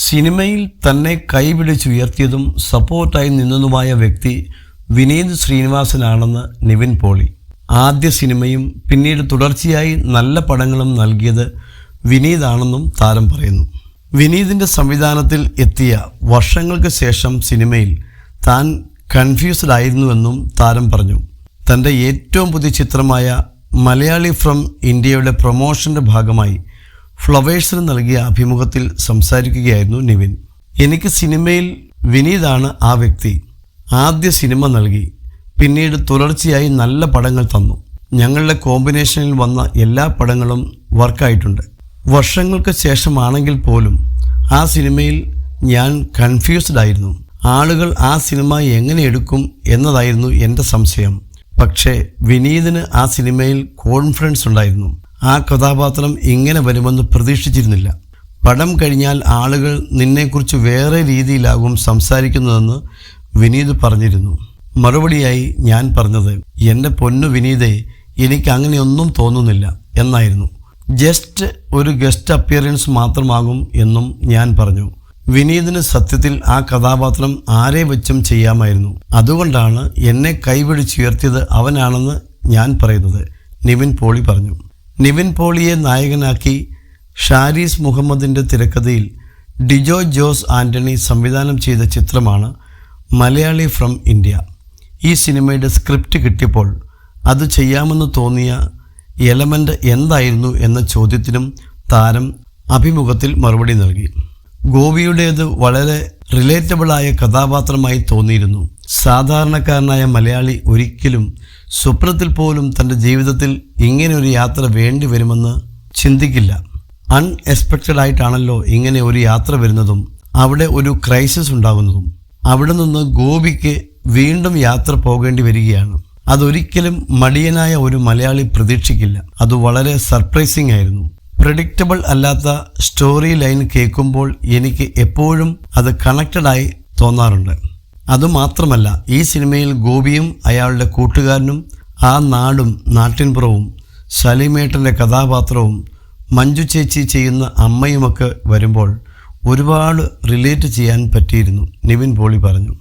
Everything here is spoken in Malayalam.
സിനിമയിൽ തന്നെ കൈപിടിച്ചുയർത്തിയതും സപ്പോർട്ടായി നിന്നതുമായ വ്യക്തി വിനീത് ശ്രീനിവാസനാണെന്ന് നിവിൻ പോളി. ആദ്യ സിനിമയും പിന്നീട് തുടർച്ചയായി നല്ല പടങ്ങളും നൽകിയത് വിനീതാണെന്നും താരം പറയുന്നു. വിനീതിൻ്റെ സംവിധാനത്തിൽ എത്തിയ വർഷങ്ങൾക്ക് ശേഷം സിനിമയിൽ താൻ കൺഫ്യൂസ്ഡ് ആയിരുന്നുവെന്നും താരം പറഞ്ഞു. തൻ്റെ ഏറ്റവും പുതിയ ചിത്രമായ മലയാളി ഫ്രം ഇന്ത്യയുടെ പ്രൊമോഷൻ്റെ ഭാഗമായി ഫ്ലവേഴ്സിന് നൽകിയ അഭിമുഖത്തിൽ സംസാരിക്കുകയായിരുന്നു നിവിൻ. എനിക്ക് സിനിമയിൽ വിനീതാണ് ആ വ്യക്തി. ആദ്യ സിനിമ നൽകി, പിന്നീട് തുടർച്ചയായി നല്ല പടങ്ങൾ തന്നു. ഞങ്ങളുടെ കോമ്പിനേഷനിൽ വന്ന എല്ലാ പടങ്ങളും വർക്കായിട്ടുണ്ട്. വർഷങ്ങൾക്ക് ശേഷമാണെങ്കിൽ പോലും ആ സിനിമയിൽ ഞാൻ കൺഫ്യൂസ്ഡ് ആയിരുന്നു. ആളുകൾ ആ സിനിമ എങ്ങനെ എടുക്കും എന്നതായിരുന്നു എൻ്റെ സംശയം. പക്ഷേ വിനീതിന് ആ സിനിമയിൽ കോൺഫിഡൻസ് ഉണ്ടായിരുന്നു. ആ കഥാപാത്രം ഇങ്ങനെ വരുമെന്ന് പ്രതീക്ഷിച്ചിരുന്നില്ല. പടം കഴിഞ്ഞാൽ ആളുകൾ നിന്നെക്കുറിച്ച് വേറെ രീതിയിലാകും സംസാരിക്കുന്നതെന്ന് വിനീത് പറഞ്ഞിരുന്നു. മറുപടിയായി ഞാൻ പറഞ്ഞത്, എൻ്റെ പൊന്നു വിനീതേ, എനിക്ക് അങ്ങനെയൊന്നും തോന്നുന്നില്ല എന്നായിരുന്നു. ജസ്റ്റ് ഒരു ഗസ്റ്റ് അപ്പിയറൻസ് മാത്രമാകും എന്നും ഞാൻ പറഞ്ഞു. വിനീതിന് സത്യത്തിൽ ആ കഥാപാത്രം ആരെ വെച്ചും ചെയ്യാമായിരുന്നു. അതുകൊണ്ടാണ് എന്നെ കൈപിടിച്ചുയർത്തിയത് അവനാണെന്ന് ഞാൻ പറയുന്നത്, നിവിൻ പോളി പറഞ്ഞു. നിവിൻ പോളിയെ നായകനാക്കി ഷാരീസ് മുഹമ്മദിൻ്റെ തിരക്കഥയിൽ ഡിജോ ജോസ് ആൻ്റണി സംവിധാനം ചെയ്ത ചിത്രമാണ് മലയാളി ഫ്രം ഇന്ത്യ. ഈ സിനിമയുടെ സ്ക്രിപ്റ്റ് കിട്ടിയപ്പോൾ അത് ചെയ്യാമെന്ന് തോന്നിയ എലമെൻ്റ് എന്തായിരുന്നു എന്ന ചോദ്യത്തിനും താരം അഭിമുഖത്തിൽ മറുപടി നൽകി. ഗോപിയുടേത് വളരെ റിലേറ്റബിളായ കഥാപാത്രമായി തോന്നിയിരുന്നു. സാധാരണക്കാരനായ മലയാളി ഒരിക്കലും സ്വപ്നത്തിൽ പോലും തൻ്റെ ജീവിതത്തിൽ ഇങ്ങനെയൊരു യാത്ര വേണ്ടി വരുമെന്ന് ചിന്തിക്കില്ല. അൺഎക്സ്പെക്റ്റഡ് ആയിട്ടാണല്ലോ ഇങ്ങനെ ഒരു യാത്ര വരുന്നതും അവിടെ ഒരു ക്രൈസിസ് ഉണ്ടാകുന്നതും. അവിടെ നിന്ന് ഗോപിക്ക് വീണ്ടും യാത്ര പോകേണ്ടി വരികയാണ്. അതൊരിക്കലും മടിയനായ ഒരു മലയാളി പ്രതീക്ഷിക്കില്ല. അത് വളരെ സർപ്രൈസിംഗ് ആയിരുന്നു. പ്രെഡിക്റ്റബിൾ അല്ലാത്ത സ്റ്റോറി ലൈൻ കേൾക്കുമ്പോൾ എനിക്ക് എപ്പോഴും അത് കണക്റ്റഡായി തോന്നാറുണ്ട്. അതുമാത്രമല്ല, ഈ സിനിമയിൽ ഗോപിയും അയാളുടെ കൂട്ടുകാരനും ആ നാടും നാട്ടിൻപുറവും സലീമേട്ടൻ്റെ കഥാപാത്രവും മഞ്ജു ചേച്ചി ചെയ്യുന്ന അമ്മയുമൊക്കെ വരുമ്പോൾ ഒരുപാട് റിലേറ്റ് ചെയ്യാൻ പറ്റിയിരുന്നു, നിവിൻ പോളി പറഞ്ഞു.